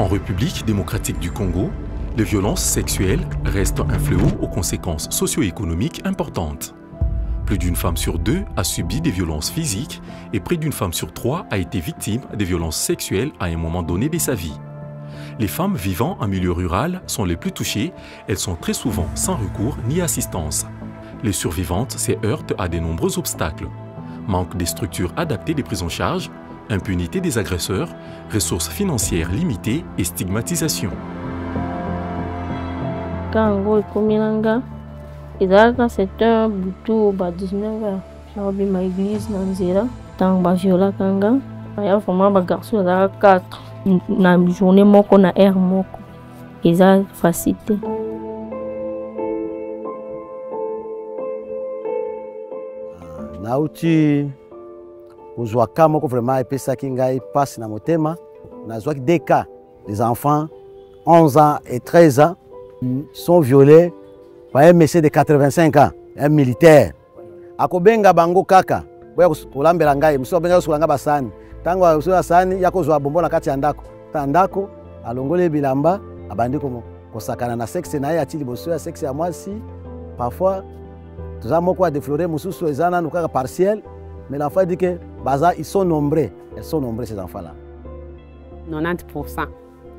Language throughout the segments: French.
En République démocratique du Congo, les violences sexuelles restent un fléau aux conséquences socio-économiques importantes. Plus d'une femme sur deux a subi des violences physiques et près d'une femme sur trois a été victime des violences sexuelles à un moment donné de sa vie. Les femmes vivant en milieu rural sont les plus touchées, elles sont très souvent sans recours ni assistance. Les survivantes se heurtent à de nombreux obstacles. Manque des structures adaptées des prises en charge, impunité des agresseurs, ressources financières limitées et stigmatisation. Quand c'était un bouton 19h, j'ai ma église dans Zéra, tant que viola kanga, il y a vraiment des garçons à 4. Na journée moko na air moko, ils ont facilité. Nauti uzwaka moko vraiment epesaki ngai passe na motema nazwaki des cas des enfants 11 ans et 13 ans sont violés par un monsieur de 85 ans, un militaire. Akobenga bango kaka boya kulambela ngai muso benga sulanga basani tango usula sani yakozwa bombo na kati ya ndako tandako alongole bilamba abandi kosakana na sexe na ye atili boso ya sexe ya mwasi parfois tout moko a défloré mususu ezana nukaka partiel mais l'enfant dit que baza ils sont nombreux ces enfants là. 90%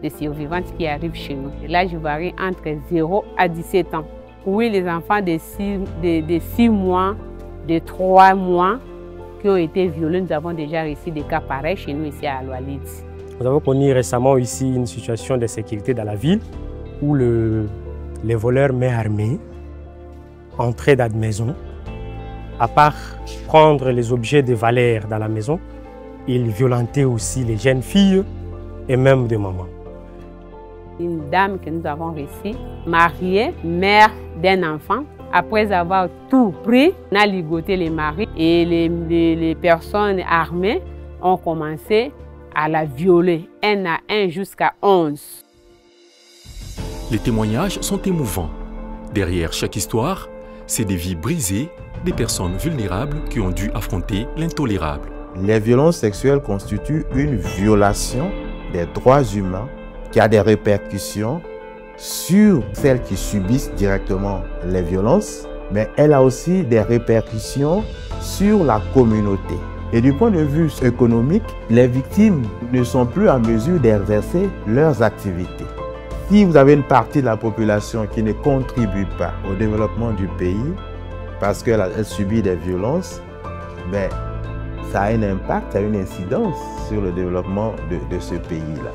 des survivantes qui arrivent chez nous, l'âge varie entre 0 à 17 ans. Oui, les enfants de 6 mois, de 3 mois qui ont été violés, nous avons déjà réussi des cas pareils chez nous ici à Aloalid. Nous avons connu récemment ici une situation de sécurité dans la ville où les voleurs main armés entraient dans la maison. À part prendre les objets de valeur dans la maison, ils violentaient aussi les jeunes filles et même des mamans. Une dame que nous avons réussi, mariée, mère d'un enfant, après avoir tout pris, on a ligoté les maris et les personnes armées ont commencé à la violer, 1 à 1 jusqu'à 11. Les témoignages sont émouvants. Derrière chaque histoire, c'est des vies brisées, des personnes vulnérables qui ont dû affronter l'intolérable. Les violences sexuelles constituent une violation des droits humains qui a des répercussions sur celles qui subissent directement les violences, mais elle a aussi des répercussions sur la communauté. Et du point de vue économique, les victimes ne sont plus en mesure d'exercer leurs activités. Si vous avez une partie de la population qui ne contribue pas au développement du pays parce qu'elle subit des violences, ben, ça a un impact, ça a une incidence sur le développement de ce pays-là.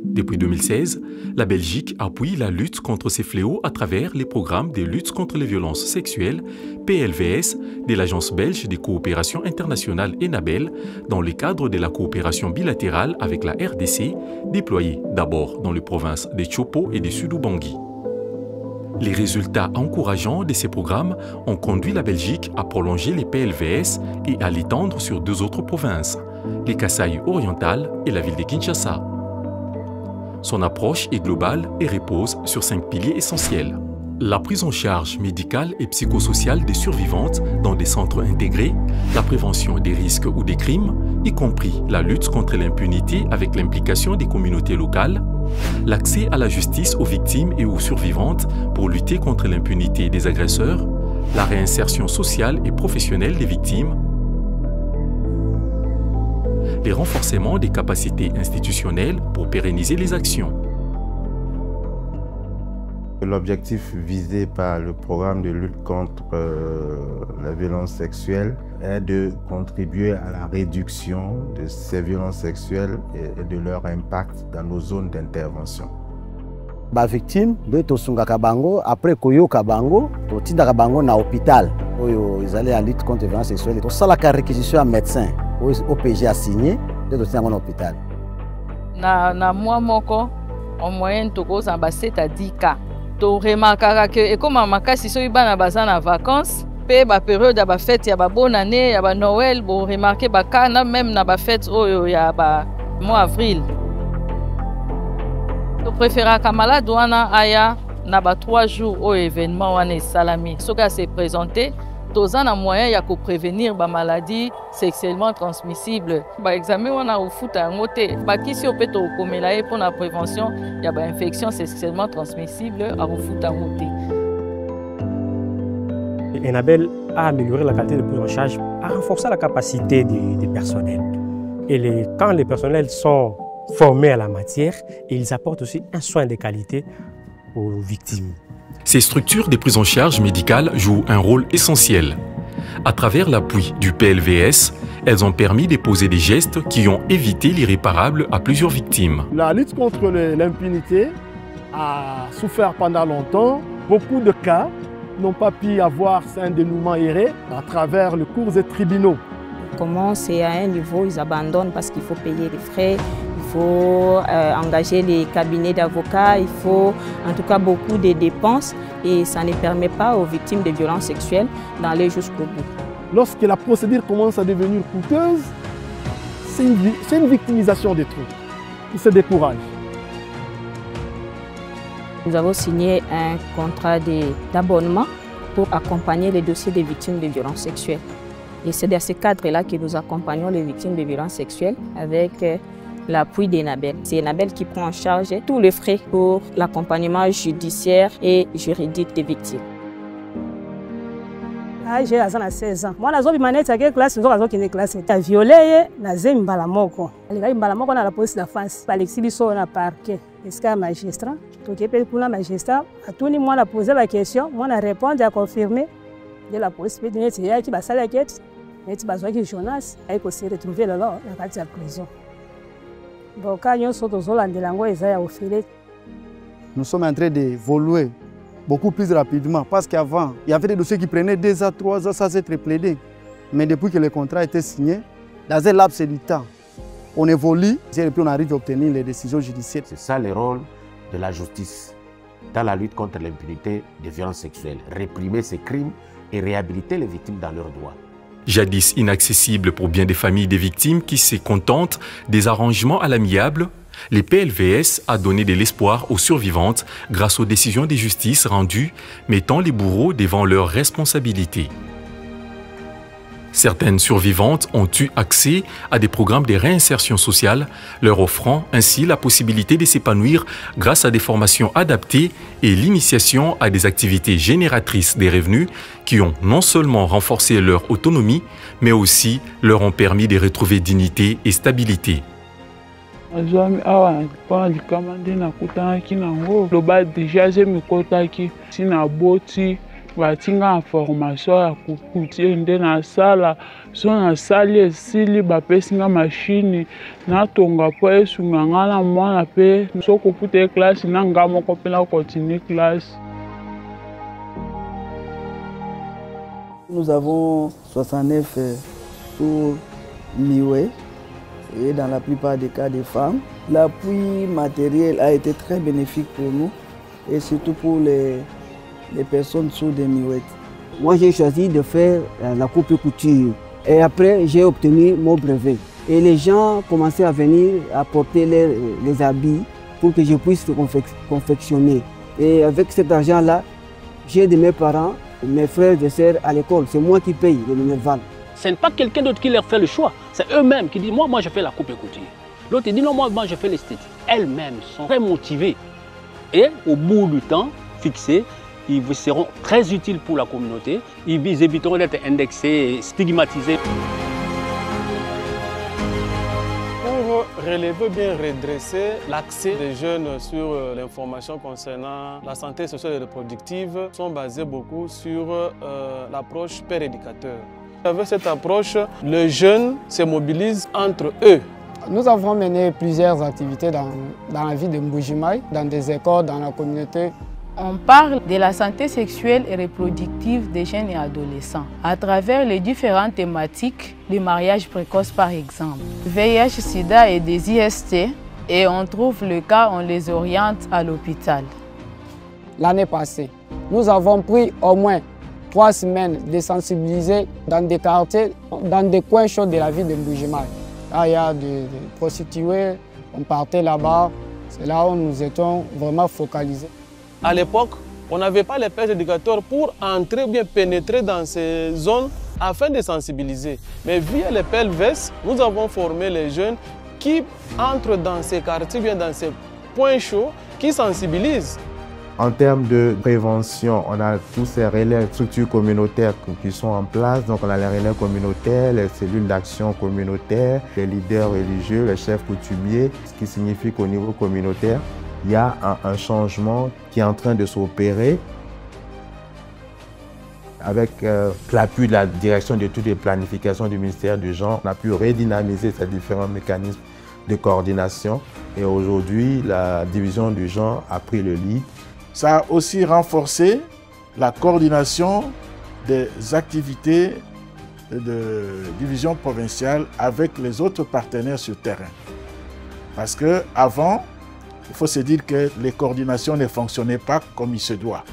Depuis 2016, la Belgique appuie la lutte contre ces fléaux à travers les programmes de lutte contre les violences sexuelles, PLVS, de l'Agence belge des coopérations internationales ENABEL, dans le cadre de la coopération bilatérale avec la RDC, déployée d'abord dans les provinces de Chopo et de Sud-Ubangi. Les résultats encourageants de ces programmes ont conduit la Belgique à prolonger les PLVS et à l'étendre sur 2 autres provinces, les Kasaï orientales et la ville de Kinshasa. Son approche est globale et repose sur 5 piliers essentiels. La prise en charge médicale et psychosociale des survivantes dans des centres intégrés, la prévention des risques ou des crimes, y compris la lutte contre l'impunité avec l'implication des communautés locales, l'accès à la justice aux victimes et aux survivantes pour lutter contre l'impunité des agresseurs, la réinsertion sociale et professionnelle des victimes, les renforcements des capacités institutionnelles pour pérenniser les actions. L'objectif visé par le programme de lutte contre la violence sexuelle est de contribuer à la réduction de ces violences sexuelles et de leur impact dans nos zones d'intervention. Les victimes de tosungaka bango après koyoka bango totindaka bango na hôpital oyo ils en lutte contre la violence sexuelle to sala ka réquisition à médecin OPG a signé de totindaka na hôpital na mois moko en moyenne tokoza ba 7 à 10 cas to remarquera que et comme makasi so ibana baza na vacances pe ba période ya ba fête ya ba bonne année ya ba Noël bo remarquer ba kana même na ba fête oyo ya ba mois avril. Je préfère que malade wana aya na ba 3 jours au événement wana salami soka se présenter toza na moyen ya prévenir ba maladie sexuellement transmissible. Ba examen wana ofuta yango te. Bakisi ope to komela ye pour la prévention ya ba infection sexuellement transmissible a ofuta yango te. Enabel a amélioré la qualité de prise en charge, a renforcé la capacité des personnels. Et quand les personnels sont formés à la matière, ils apportent aussi un soin de qualité aux victimes. Ces structures de prise en charge médicale jouent un rôle essentiel. À travers l'appui du PLVS, elles ont permis de poser des gestes qui ont évité l'irréparable à plusieurs victimes. La lutte contre l'impunité a souffert pendant longtemps. Beaucoup de cas n'ont pas pu avoir un dénouement erré à travers les cours et tribunaux. Comment c'est à un niveau, ils abandonnent parce qu'il faut payer les frais, il faut engager les cabinets d'avocats, il faut en tout cas beaucoup de dépenses et ça ne permet pas aux victimes de violences sexuelles d'aller jusqu'au bout. Lorsque la procédure commence à devenir coûteuse, c'est une victimisation des trucs. Ils se découragent. Nous avons signé un contrat d'abonnement pour accompagner les dossiers des victimes de violences sexuelles. Et c'est dans ce cadre-là que nous accompagnons les victimes de violences sexuelles avec l'appui d'Enabel. C'est Enabel qui prend en charge tous les frais pour l'accompagnement judiciaire et juridique des victimes. J'ai 16 ans. Moi, je suis en classe, je suis en classe. Je suis violé, je suis en balamoko. Je suis en balamoko dans la police de France. Je suis en parquet. Je suis un magistrat. Je suis un magistrat. Tout le monde a posé la question. Moi, je réponds, j'ai confirmé. La police peut dire que c'est qui va s'aller à la Jonas, et qu'on s'est retrouvé là, dans la prison. Donc, quand nous sommes dans la langue, nous sommes en train d'évoluer beaucoup plus rapidement parce qu'avant, il y avait des dossiers qui prenaient 2 à 3 ans sans être plaidés. Mais depuis que le contrat a été signé, dans un laps de temps, on évolue et puis on arrive à obtenir les décisions judiciaires. C'est ça le rôle de la justice dans la lutte contre l'impunité des violences sexuelles. Réprimer ces crimes et réhabiliter les victimes dans leurs droits. Jadis inaccessible pour bien des familles des victimes qui se contentent des arrangements à l'amiable, les PLVS a donné de l'espoir aux survivantes grâce aux décisions de justice rendues mettant les bourreaux devant leurs responsabilités. Certaines survivantes ont eu accès à des programmes de réinsertion sociale, leur offrant ainsi la possibilité de s'épanouir grâce à des formations adaptées et l'initiation à des activités génératrices des revenus qui ont non seulement renforcé leur autonomie, mais aussi leur ont permis de retrouver dignité et stabilité. batinga information ya kukutie nde na sala so na sali esili bapesinga machine natonga po esunga nga na mwana pe so kokuta classe na nga moko pe na continue classe. Nous avons 69 sous Miwe et dans la plupart des cas des femmes. L'appui matériel a été très bénéfique pour nous et surtout pour les personnes sous des miouettes. Moi, j'ai choisi de faire la coupe couture. Et après, j'ai obtenu mon brevet. Et les gens commençaient à venir apporter les habits pour que je puisse confectionner. Et avec cet argent-là, j'ai aidé mes parents, mes frères et sœurs à l'école. C'est moi qui paye le minerval. Ce n'est pas quelqu'un d'autre qui leur fait le choix. C'est eux-mêmes qui disent, moi je fais la coupe et couture. L'autre dit, non, moi je fais l'esthétique. Elles-mêmes sont très motivées. Et au bout du temps fixé, ils seront très utiles pour la communauté. Ils éviteront d'être indexés et stigmatisés. Pour relever, bien redresser l'accès des jeunes sur l'information concernant la santé sociale et reproductive sont basés beaucoup sur l'approche père-éducateur. Avec cette approche, les jeunes se mobilisent entre eux. Nous avons mené plusieurs activités dans la ville de Mbujimaï, dans des écoles, dans la communauté. On parle de la santé sexuelle et reproductive des jeunes et adolescents à travers les différentes thématiques du mariage précoce par exemple, VIH, SIDA et des IST, et on trouve le cas, on les oriente à l'hôpital. L'année passée, nous avons pris au moins 3 semaines de sensibiliser dans des quartiers, dans des coins chauds de la ville de Mbujimaï. Là, il y a des prostituées, on partait là-bas, c'est là où nous étions vraiment focalisés. À l'époque, On n'avait pas les pères éducateurs pour entrer ou bien pénétrer dans ces zones afin de sensibiliser. Mais via les PLVS, nous avons formé les jeunes qui entrent dans ces quartiers, bien dans ces points chauds, qui sensibilisent. En termes de prévention, on a tous ces relais structures communautaires qui sont en place. Donc on a les relais communautaires, les cellules d'action communautaire, les leaders religieux, les chefs coutumiers, ce qui signifie qu'au niveau communautaire, il y a un changement qui est en train de s'opérer. Avec l'appui de la direction d'études et planification du ministère du Genre, on a pu redynamiser ces différents mécanismes de coordination. Et aujourd'hui, la division du genre a pris le lead. Ça a aussi renforcé la coordination des activités de division provinciale avec les autres partenaires sur terrain. Parce qu'avant, il faut se dire que les coordinations ne fonctionnaient pas comme il se doit.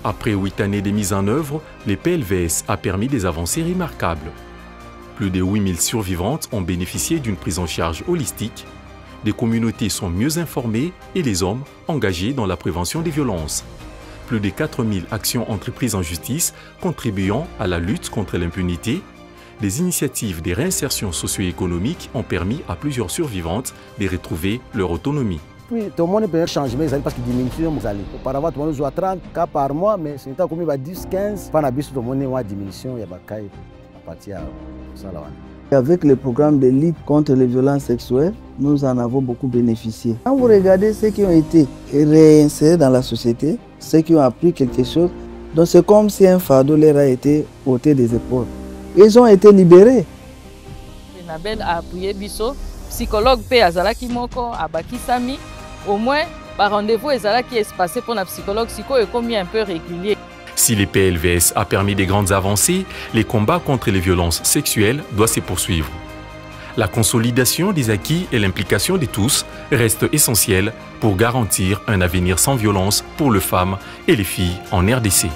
Après 8 années de mise en œuvre, les PLVS a permis des avancées remarquables. Plus de 8000 survivantes ont bénéficié d'une prise en charge holistique. Des communautés sont mieux informées et les hommes engagés dans la prévention des violences. Plus de 4000 actions entreprises en justice contribuant à la lutte contre l'impunité. Des initiatives de réinsertion socio-économique ont permis à plusieurs survivantes de retrouver leur autonomie. Oui, tout le monde peut changer parce qu'il diminue. Auparavant, tout le monde joue à 30 cas par mois, mais c'est comme 10, 15. Tout le monde a une diminution, il y a à partir de ça. Avec le programme de lutte contre les violences sexuelles, nous en avons beaucoup bénéficié. Quand vous regardez ceux qui ont été réinsérés dans la société, ceux qui ont appris quelque chose, donc c'est comme si un fardeau leur a été ôté des épaules. Ils ont été libérés. Nabel a appuyé Bisso, psychologue P. Azalaki Moko, Abakisami, au moins par rendez-vous qui est passé pour un psychologue psycho est comme un peu régulier. Si les PLVS a permis des grandes avancées, les combats contre les violences sexuelles doivent se poursuivre. La consolidation des acquis et l'implication de tous restent essentielles pour garantir un avenir sans violence pour les femmes et les filles en RDC.